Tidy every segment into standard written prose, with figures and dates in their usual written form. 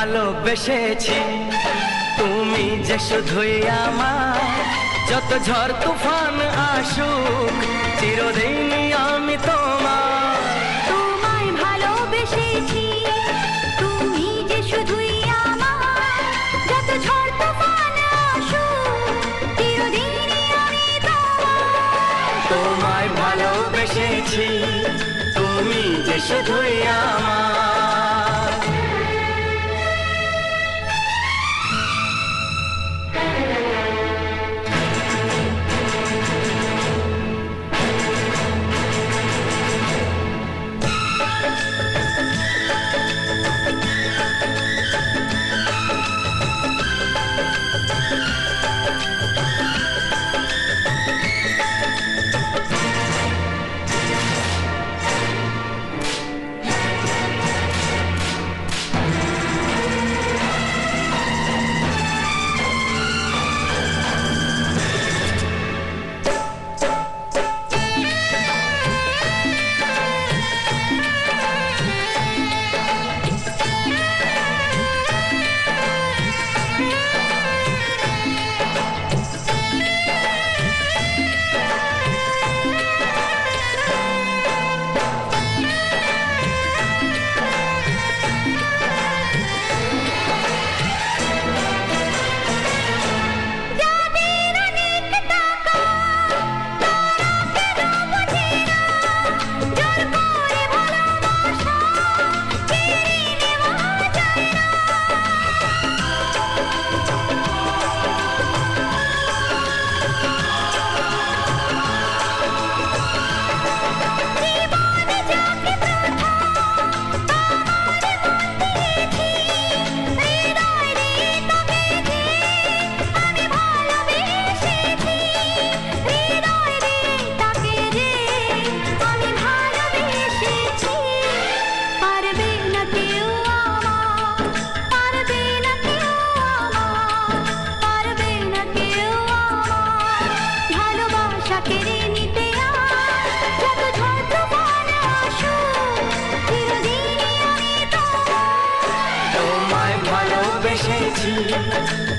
ভালোবেসেছি তুমি যে শুধুই আমার যত ঝড় তুফান আসুক চিরদিনই আমি তোমার তোমায় ভালোবেসেছি তুমি যে শুধুই আমার যত ঝড় তুফান আসুক চিরদিনই আমি তোমার তোমায় ভালোবেসেছি তুমি যে শুধুই আমার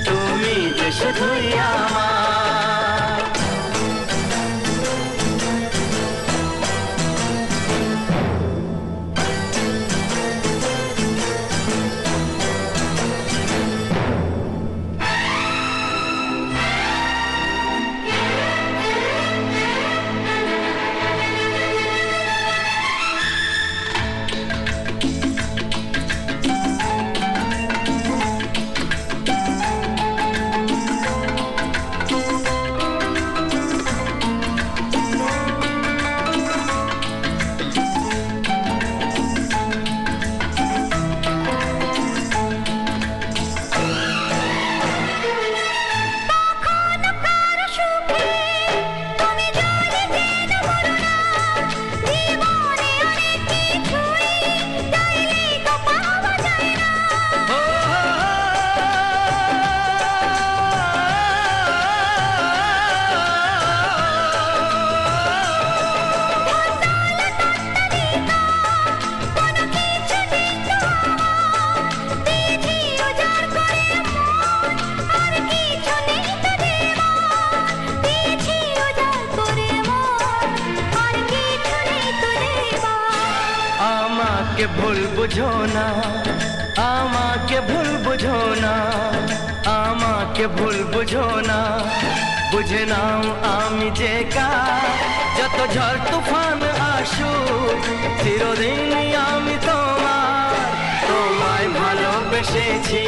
তুমি যে শুধুই আমার ভুল বুঝো না আমাকে ভুল বুঝো না আমাকে ভুল বুঝো না বুঝে নাও আমি যে কার যত ঝড় তুফান আসুক চিরদিনই আমি তোমার তোমায় ভালোবেসেছি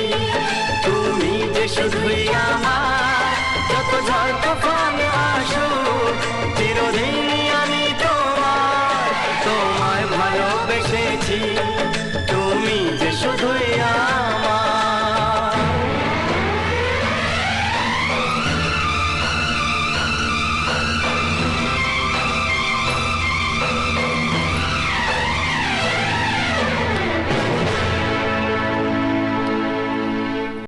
তুমি যে শুধুই আমার যত ঝড় তুফান আসুক চিরদিনই আমি তোমার তোমায় ভালোবেসেছি